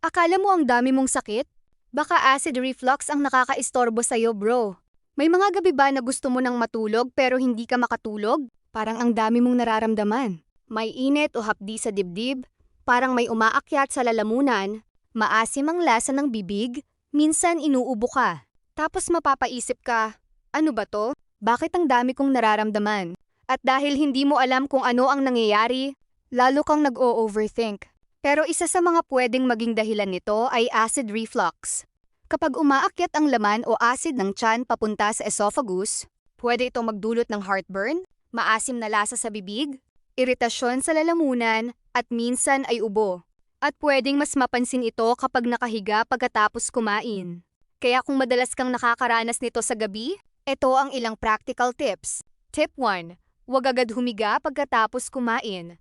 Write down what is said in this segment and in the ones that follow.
Akala mo ang dami mong sakit? Baka acid reflux ang nakakaistorbo sa'yo, bro. May mga gabi ba na gusto mo nang matulog pero hindi ka makatulog? Parang ang dami mong nararamdaman. May init o hapdi sa dibdib, parang may umaakyat sa lalamunan, maasim ang lasa ng bibig, minsan inuubo ka. Tapos mapapaisip ka, ano ba to? Bakit ang dami kong nararamdaman? At dahil hindi mo alam kung ano ang nangyayari, lalo kang nag-o-overthink. Pero isa sa mga pwedeng maging dahilan nito ay acid reflux. Kapag umaakyat ang laman o acid ng tiyan papunta sa esophagus, pwede itong magdulot ng heartburn, maasim na lasa sa bibig, iritasyon sa lalamunan, at minsan ay ubo. At pwedeng mas mapansin ito kapag nakahiga pagkatapos kumain. Kaya kung madalas kang nakakaranas nito sa gabi, ito ang ilang practical tips. Tip 1. Huwag agad humiga pagkatapos kumain.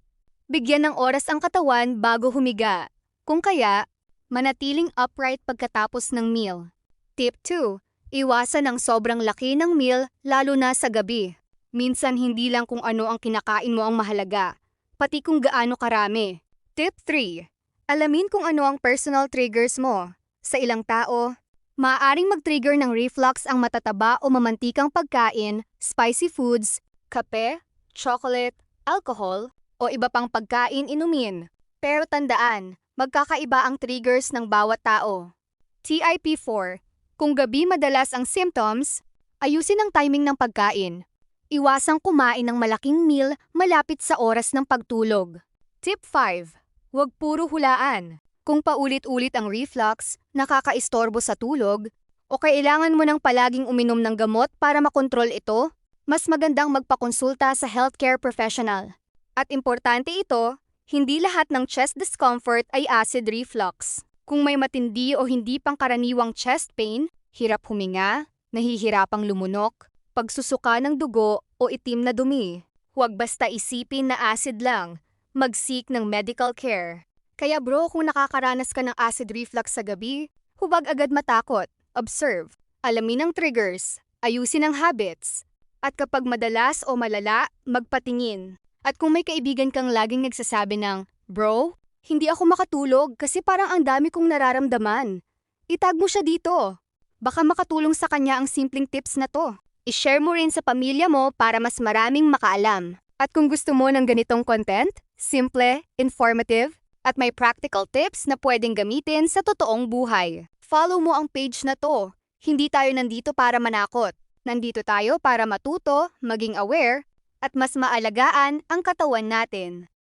Bigyan ng oras ang katawan bago humiga. Kung kaya, manatiling upright pagkatapos ng meal. Tip 2. Iwasan ang sobrang laki ng meal lalo na sa gabi. Minsan hindi lang kung ano ang kinakain mo ang mahalaga, pati kung gaano karami. Tip 3. Alamin kung ano ang personal triggers mo. Sa ilang tao, maaaring mag-trigger ng reflux ang matataba o mamantikang pagkain, spicy foods, kape, chocolate, alcohol, o iba pang pagkain inumin. Pero tandaan, magkakaiba ang triggers ng bawat tao. Tip 4. Kung gabi madalas ang symptoms, ayusin ang timing ng pagkain. Iwasang kumain ng malaking meal malapit sa oras ng pagtulog. Tip 5. Huwag puro hulaan. Kung paulit-ulit ang reflux, nakakaistorbo sa tulog, o kailangan mo ng palaging uminom ng gamot para makontrol ito, mas magandang magpakonsulta sa healthcare professional. At importante ito, hindi lahat ng chest discomfort ay acid reflux. Kung may matindi o hindi pangkaraniwang chest pain, hirap huminga, nahihirapang lumunok, pagsusuka ng dugo o itim na dumi, huwag basta isipin na acid lang, mag-seek ng medical care. Kaya bro, kung nakakaranas ka ng acid reflux sa gabi, huwag agad matakot, observe, alamin ang triggers, ayusin ang habits, at kapag madalas o malala, magpatingin. At kung may kaibigan kang laging nagsasabi ng, bro, hindi ako makatulog kasi parang ang dami kong nararamdaman, itag mo siya dito. Baka makatulong sa kanya ang simpleng tips na to. I-share mo rin sa pamilya mo para mas maraming makaalam. At kung gusto mo ng ganitong content, simple, informative, at may practical tips na pwedeng gamitin sa totoong buhay, follow mo ang page na to. Hindi tayo nandito para manakot. Nandito tayo para matuto, maging aware, at mas maalagaan ang katawan natin.